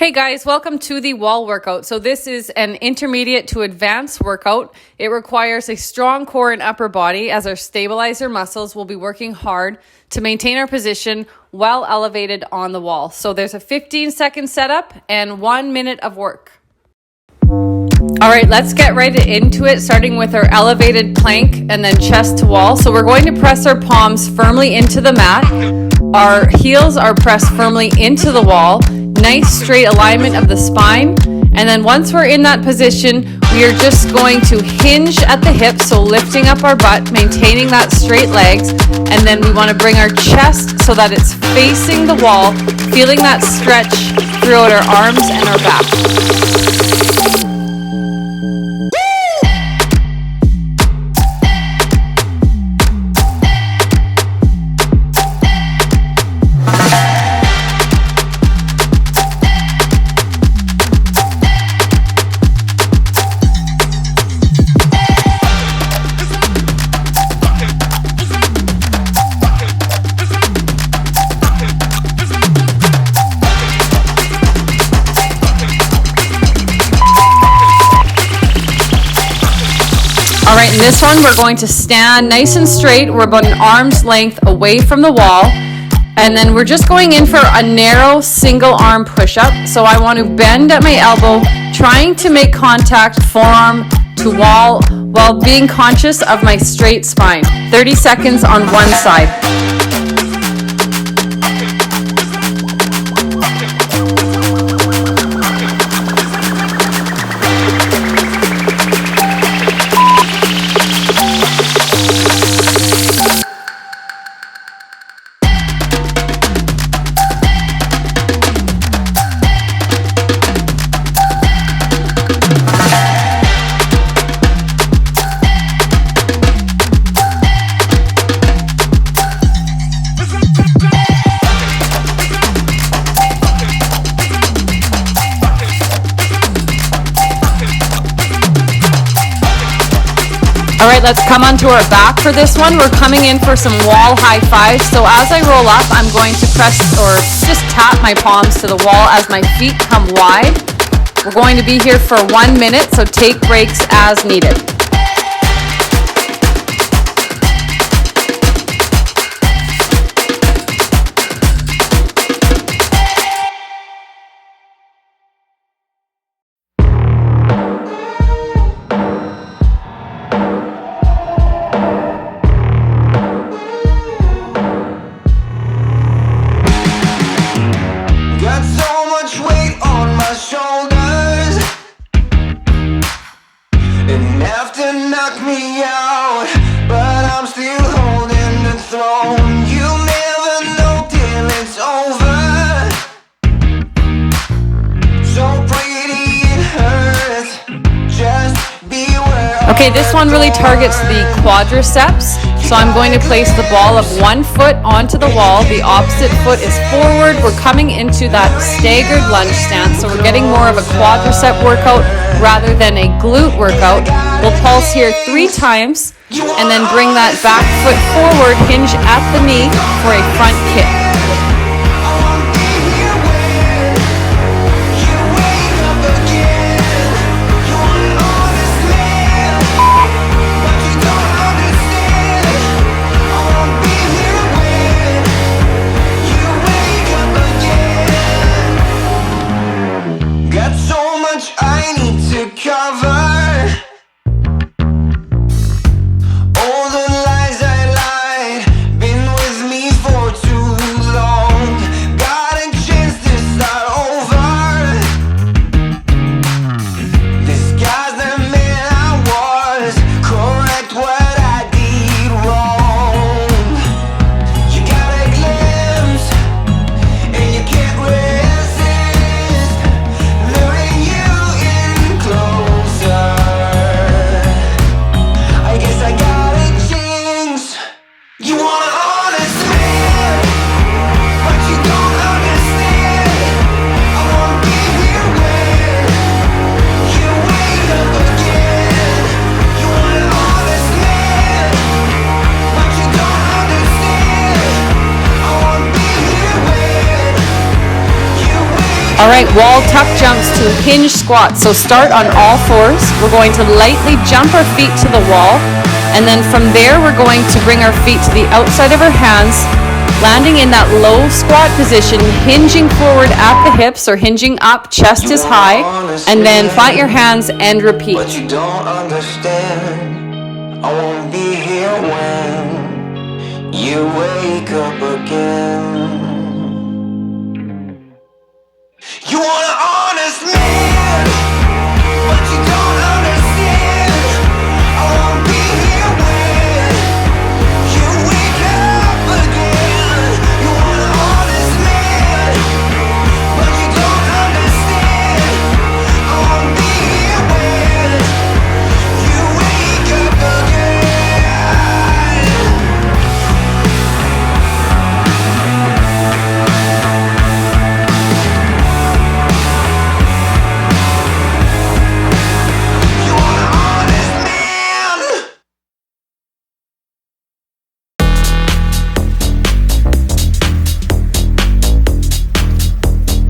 Hey guys, welcome to the wall workout. So this is an intermediate to advanced workout. It requires a strong core and upper body as our stabilizer muscles will be working hard to maintain our position while elevated on the wall. So there's a 15-second setup and 1 minute of work. All right, let's get right into it, starting with our elevated plank and then chest to wall. So we're going to press our palms firmly into the mat. Our heels are pressed firmly into the wall. Nice straight alignment of the spine. And then once we're in that position, we are just going to hinge at the hips, so lifting up our butt, maintaining that straight legs. And then we want to bring our chest so that it's facing the wall, feeling that stretch throughout our arms and our back. All right, in this one, we're going to stand nice and straight. We're about an arm's length away from the wall. And then we're just going in for a narrow single arm push-up. So I want to bend at my elbow, trying to make contact forearm to wall while being conscious of my straight spine. 30 seconds on one side. All right, let's come onto our back for this one. We're coming in for some wall high fives. So as I roll up, I'm going to press or just tap my palms to the wall as my feet come wide. We're going to be here for 1 minute, so take breaks as needed. Knock me out, but I'm still holding the throne. You never know till it's over. So pretty it hurts. Just beware. Okay, this one really targets the quadriceps. So I'm going to place the ball of 1 foot onto the wall. The opposite foot is forward. We're coming into that staggered lunge stance. So we're getting more of a quadricep workout rather than a glute workout. We'll pulse here 3 times and then bring that back foot forward, hinge at the knee for a front kick. Got so much I need to cover. All the lies I lied, been with me for too right, wall tuck jumps to hinge squats. So start on all fours. We're going to lightly jump our feet to the wall. And then from there, we're going to bring our feet to the outside of our hands, landing in that low squat position, hinging forward at the hips or hinging up, chest is high. And then plant your hands and repeat. But you don't understand. I won't be here when you wake up again. You want an honest man, but you don't understand. I won't be here when you wake up again. You want an honest man, but you don't understand. I won't be here when you wake up again. You want an honest man.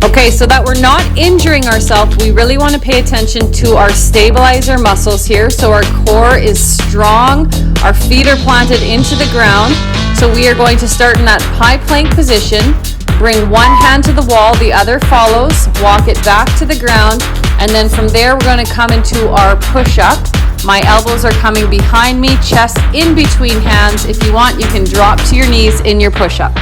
Okay, so that we're not injuring ourselves, we really want to pay attention to our stabilizer muscles here. So our core is strong, our feet are planted into the ground. So we are going to start in that high plank position. Bring one hand to the wall, the other follows, walk it back to the ground, and then from there we're going to come into our push-up. My elbows are coming behind me, chest in between hands. If you want, you can drop to your knees in your push-up.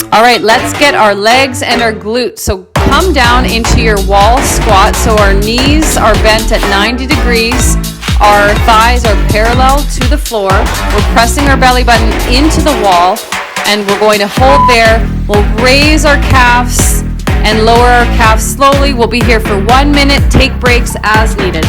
All right, let's get our legs and our glutes. So come down into your wall squat. So our knees are bent at 90 degrees. Our thighs are parallel to the floor. We're pressing our belly button into the wall, and we're going to hold there. We'll raise our calves and lower our calves slowly. We'll be here for 1 minute. Take breaks as needed.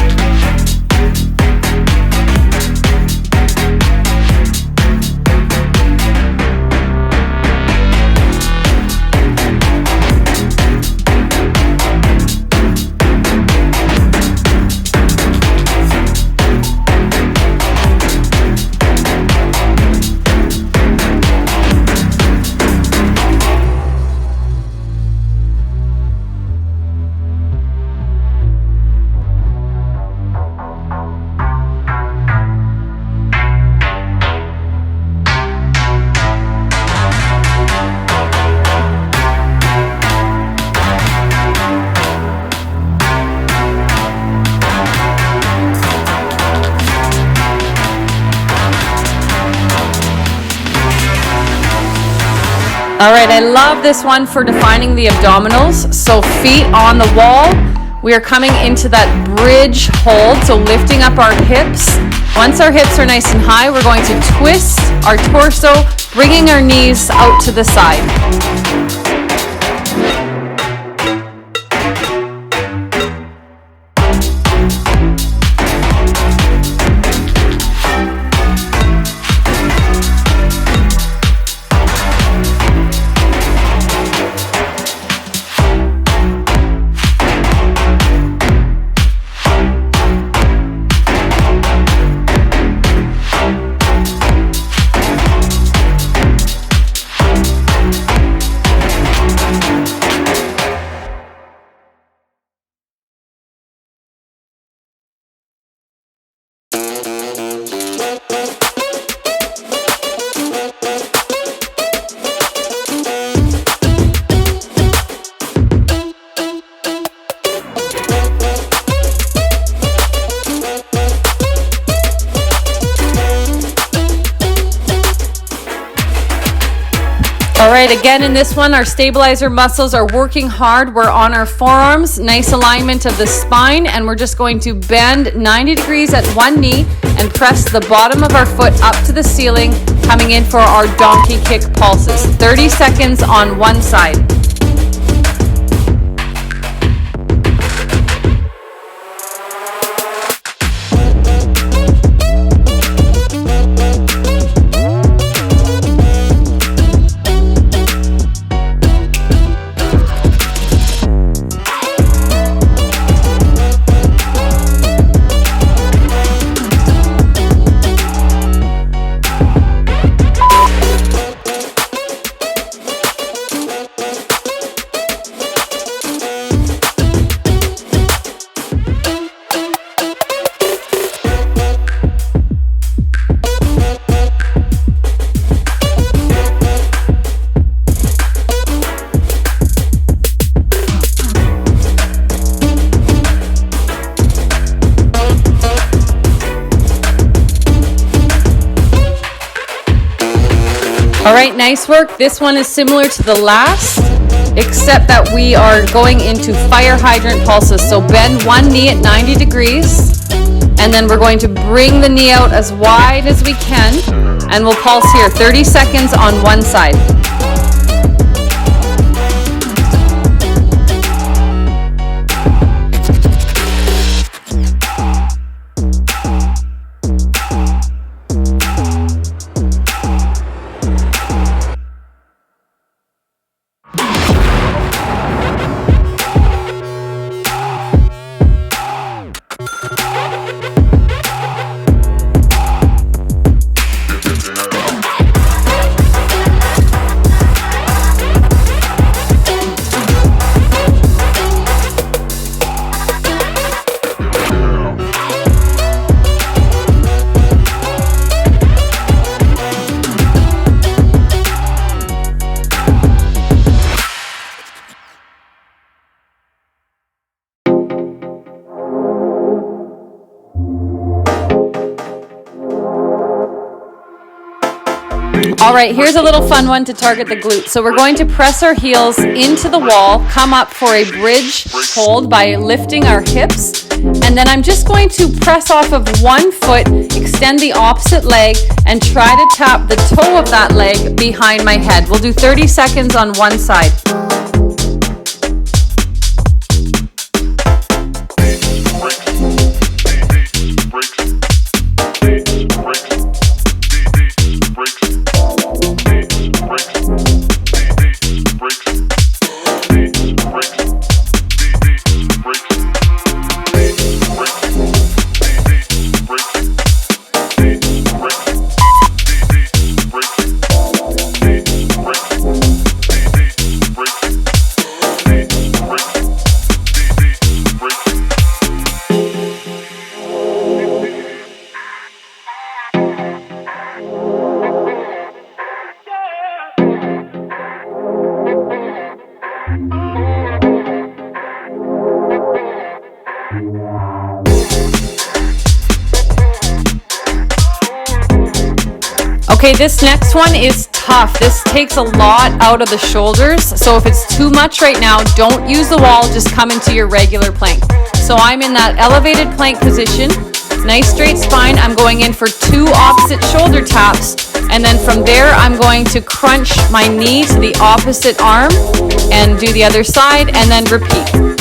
All right, I love this one for defining the abdominals. So feet on the wall, we are coming into that bridge hold, so lifting up our hips. Once our hips are nice and high, we're going to twist our torso, bringing our knees out to the side. right, again in this one, our stabilizer muscles are working hard. We're on our forearms, nice alignment of the spine, and we're just going to bend 90 degrees at one knee and press the bottom of our foot up to the ceiling, coming in for our donkey kick pulses. 30 seconds on one side. All right, nice work. This one is similar to the last, except that we are going into fire hydrant pulses. So bend one knee at 90 degrees, and then we're going to bring the knee out as wide as we can, and we'll pulse here, 30 seconds on one side. All right, here's a little fun one to target the glute. So we're going to press our heels into the wall, come up for a bridge hold by lifting our hips, and then I'm just going to press off of one foot, extend the opposite leg, and try to tap the toe of that leg behind my head. We'll do 30 seconds on one side. Okay, this next one is tough. This takes a lot out of the shoulders. So if it's too much right now, don't use the wall, just come into your regular plank. So I'm in that elevated plank position, nice straight spine. I'm going in for 2 opposite shoulder taps. And then from there, I'm going to crunch my knee to the opposite arm and do the other side and then repeat.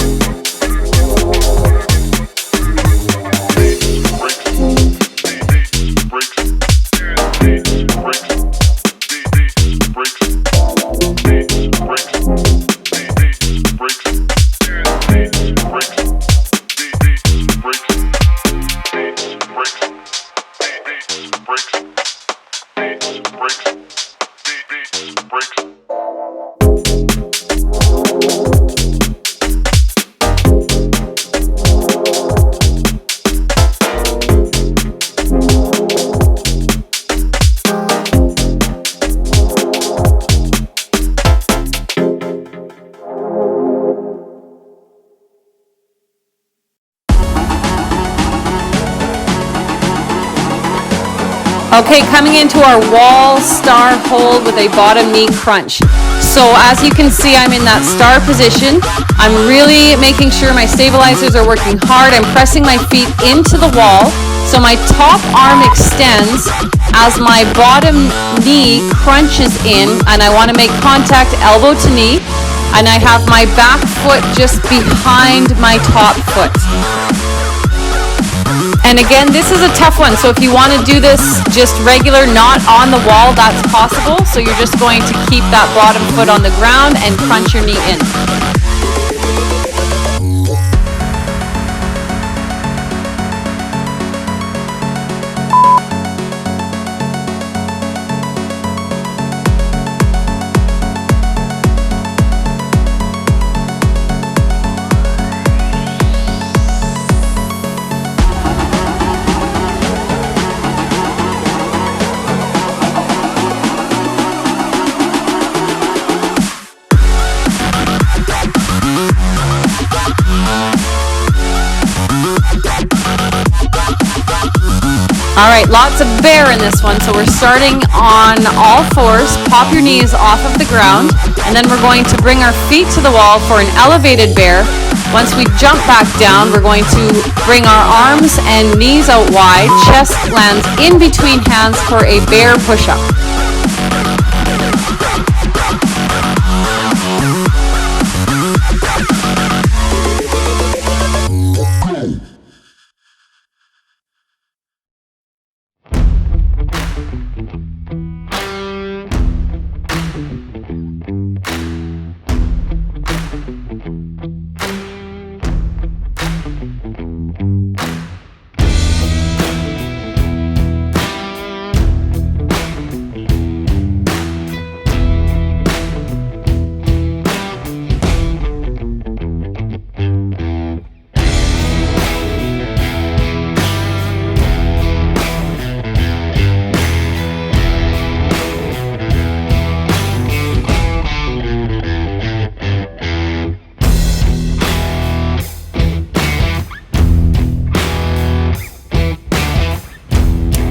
Okay, coming into our wall star hold with a bottom knee crunch. So as you can see, I'm in that star position. I'm really making sure my stabilizers are working hard. I'm pressing my feet into the wall. So my top arm extends as my bottom knee crunches in, and I want to make contact elbow to knee. And I have my back foot just behind my top foot. And again, this is a tough one. So if you want to do this just regular, not on the wall, that's possible. So you're just going to keep that bottom foot on the ground and crunch your knee in. All right, lots of bear in this one. So we're starting on all fours. Pop your knees off of the ground, and then we're going to bring our feet to the wall for an elevated bear. Once we jump back down, we're going to bring our arms and knees out wide. Chest lands in between hands for a bear push-up.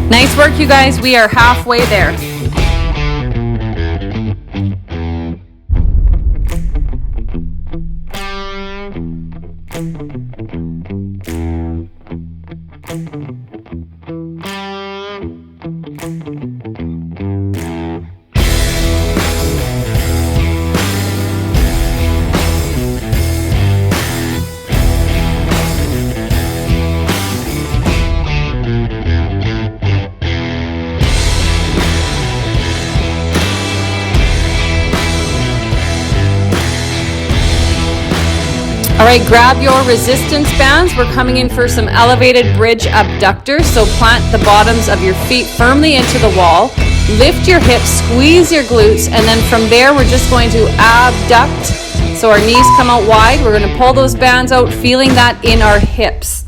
Nice work, you guys. We are halfway there. All right, grab your resistance bands. We're coming in for some elevated bridge abductors. So plant the bottoms of your feet firmly into the wall. Lift your hips, squeeze your glutes, and then from there, we're just going to abduct. So our knees come out wide. We're going to pull those bands out, feeling that in our hips.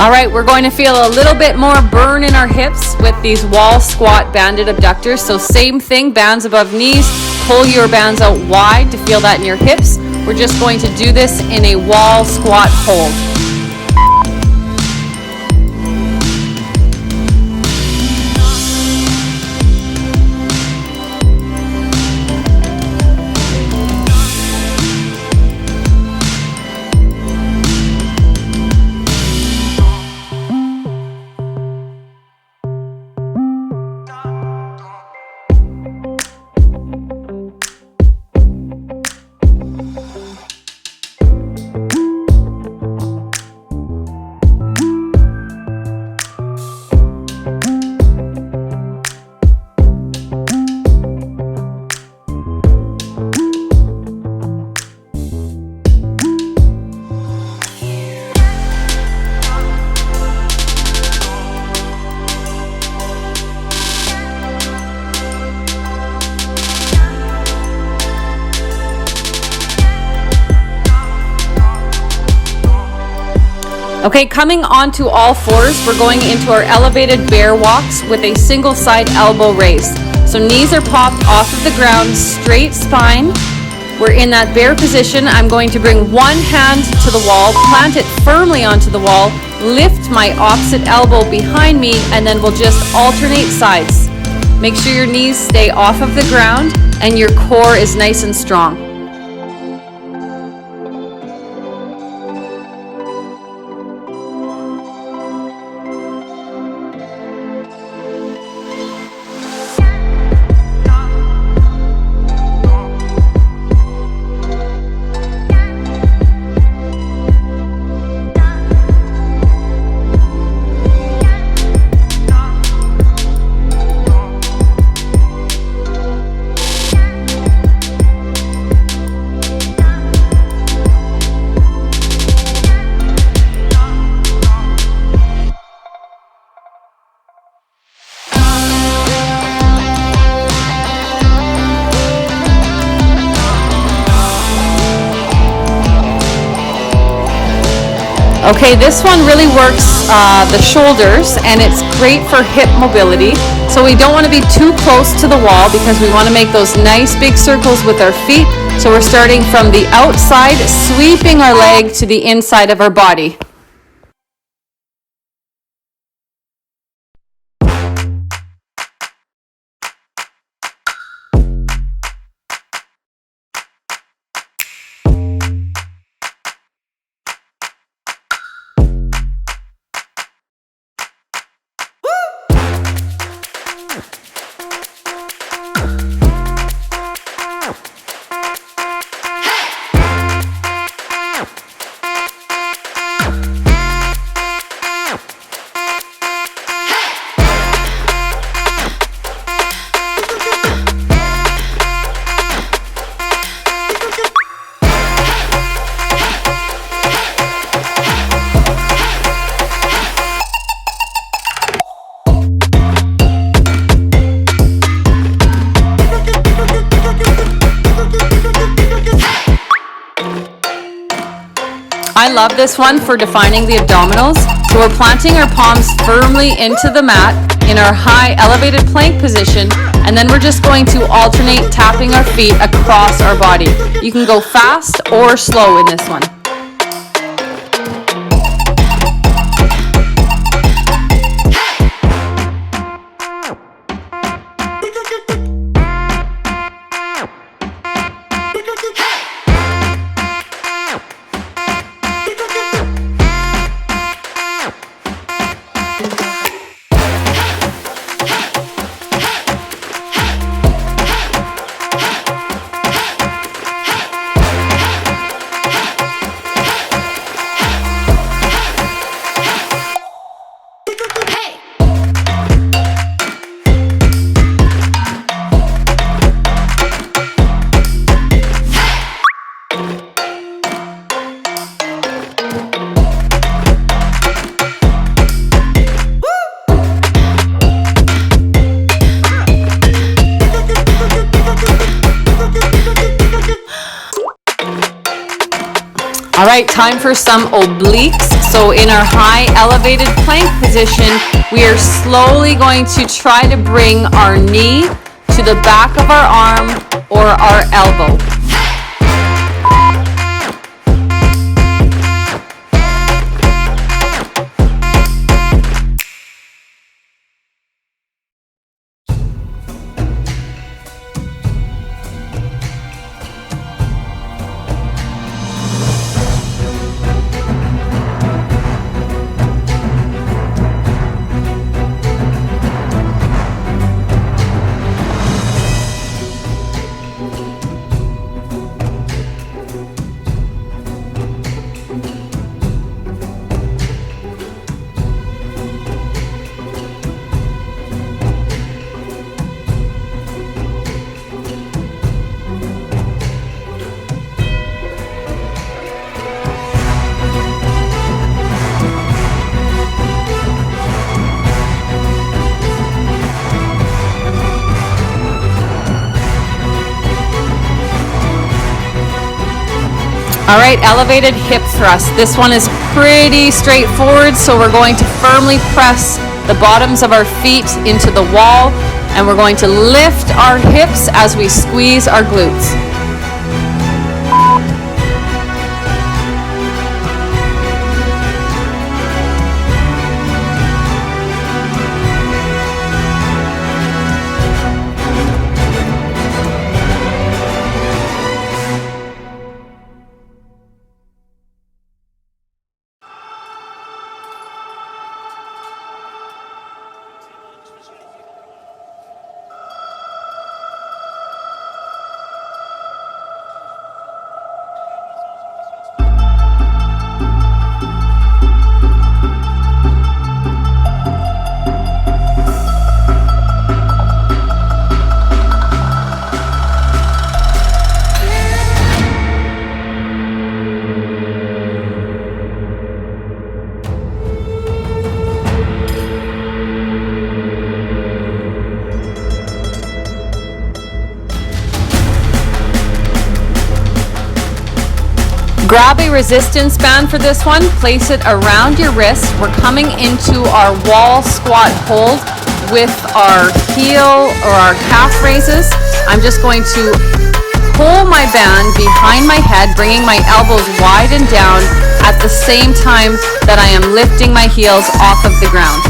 All right, we're going to feel a little bit more burn in our hips with these wall squat banded abductors. So same thing, bands above knees, pull your bands out wide to feel that in your hips. We're just going to do this in a wall squat hold. Okay, coming onto all fours, we're going into our elevated bear walks with a single side elbow raise. So knees are popped off of the ground, straight spine. We're in that bear position. I'm going to bring one hand to the wall, plant it firmly onto the wall, lift my opposite elbow behind me, and then we'll just alternate sides. Make sure your knees stay off of the ground and your core is nice and strong. Okay, this one really works the shoulders, and it's great for hip mobility. So we don't want to be too close to the wall because we want to make those nice big circles with our feet. So we're starting from the outside, sweeping our leg to the inside of our body. I love this one for defining the abdominals. So we're planting our palms firmly into the mat in our high elevated plank position, and then we're just going to alternate tapping our feet across our body. You can go fast or slow in this one. All right, time for some obliques. So in our high elevated plank position, we are slowly going to try to bring our knee to the back of our arm or our elbow. All right, elevated hip thrust. This one is pretty straightforward, so we're going to firmly press the bottoms of our feet into the wall, and we're going to lift our hips as we squeeze our glutes. Grab a resistance band for this one, place it around your wrist. We're coming into our wall squat hold with our heel or our calf raises. I'm just going to pull my band behind my head, bringing my elbows wide and down at the same time that I am lifting my heels off of the ground.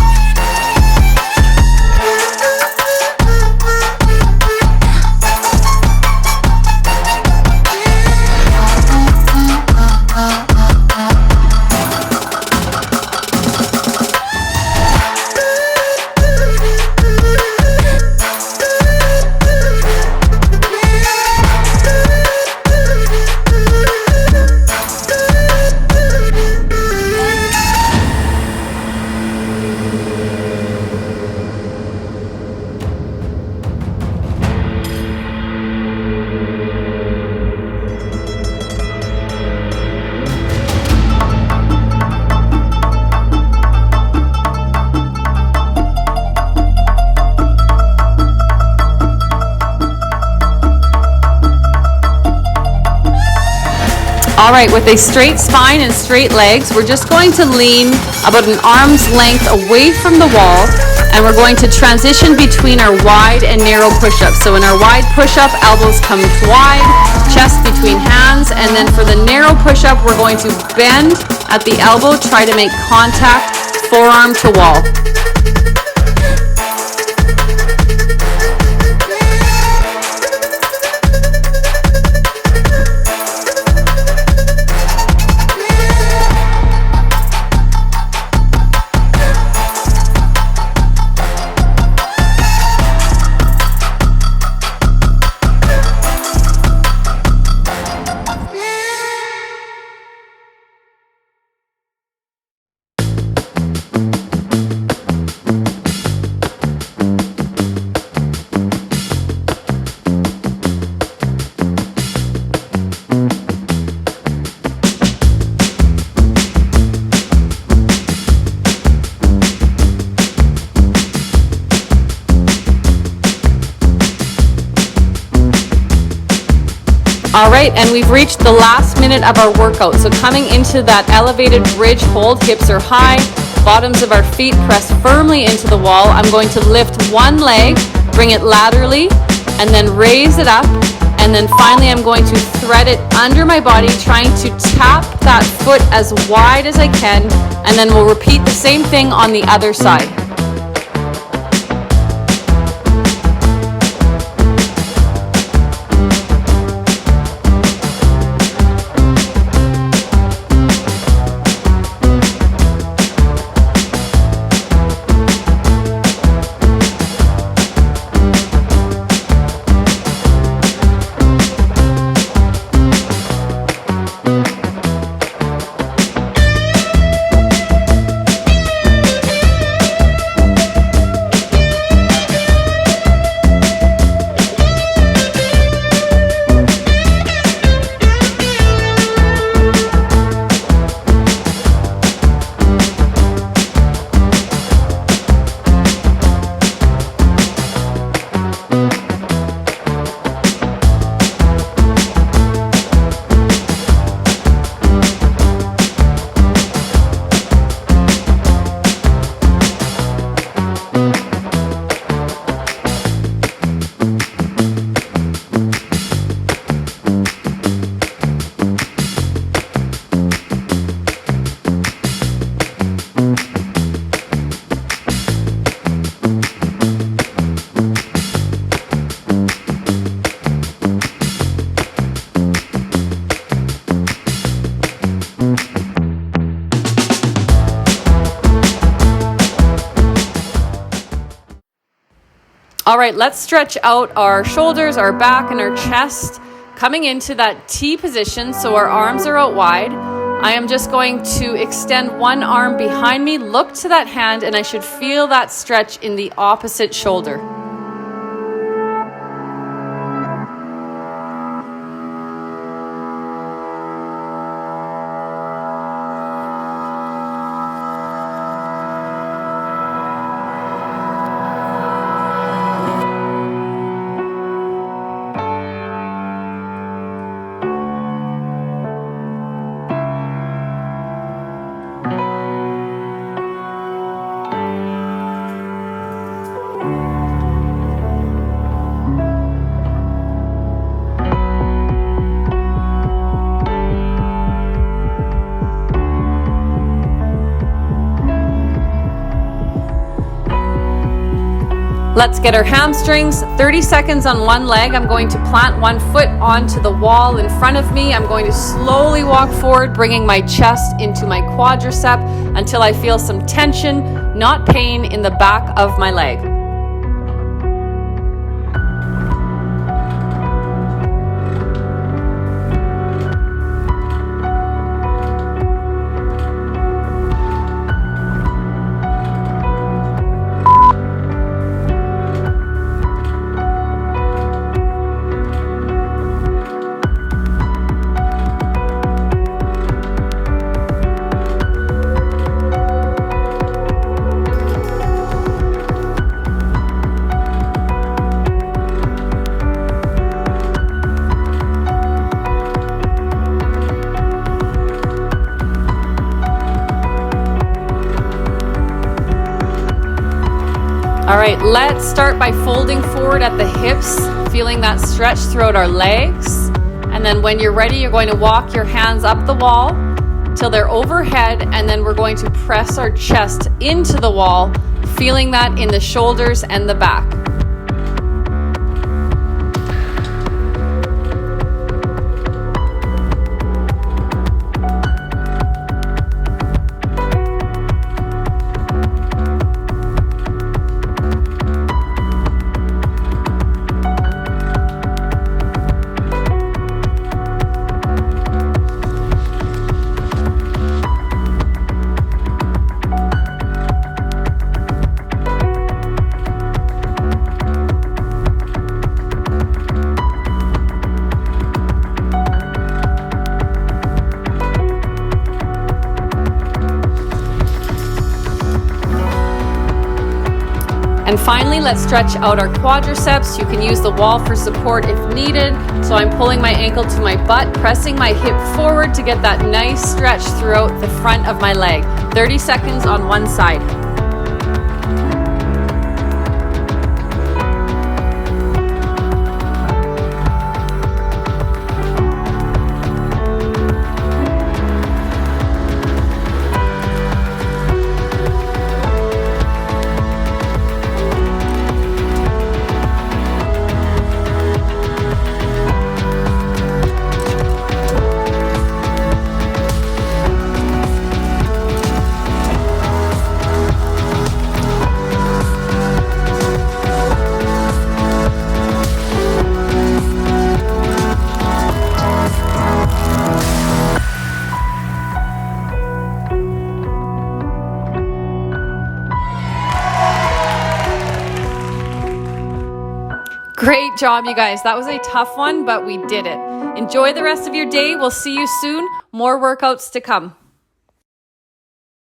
All right, with a straight spine and straight legs, we're just going to lean about an arm's length away from the wall, and we're going to transition between our wide and narrow push-ups. So in our wide push-up, elbows come wide, chest between hands, and then for the narrow push-up, we're going to bend at the elbow, try to make contact, forearm to wall. All right, and we've reached the last minute of our workout. So coming into that elevated bridge hold, hips are high, bottoms of our feet press firmly into the wall. I'm going to lift one leg, bring it laterally, and then raise it up. And then finally, I'm going to thread it under my body, trying to tap that foot as wide as I can. And then we'll repeat the same thing on the other side. All right, let's stretch out our shoulders, our back, and our chest, coming into that T position, so our arms are out wide. I am just going to extend one arm behind me, look to that hand, and I should feel that stretch in the opposite shoulder. Let's get our hamstrings, 30 seconds on one leg. I'm going to plant one foot onto the wall in front of me. I'm going to slowly walk forward, bringing my chest into my quadricep until I feel some tension, not pain, in the back of my leg. All right, let's start by folding forward at the hips, feeling that stretch throughout our legs. And then when you're ready, you're going to walk your hands up the wall till they're overhead, and then we're going to press our chest into the wall, feeling that in the shoulders and the back. And finally, let's stretch out our quadriceps. You can use the wall for support if needed. So I'm pulling my ankle to my butt, pressing my hip forward to get that nice stretch throughout the front of my leg. 30 seconds on one side. Great job, you guys. That was a tough one, but we did it. Enjoy the rest of your day. We'll see you soon. More workouts to come.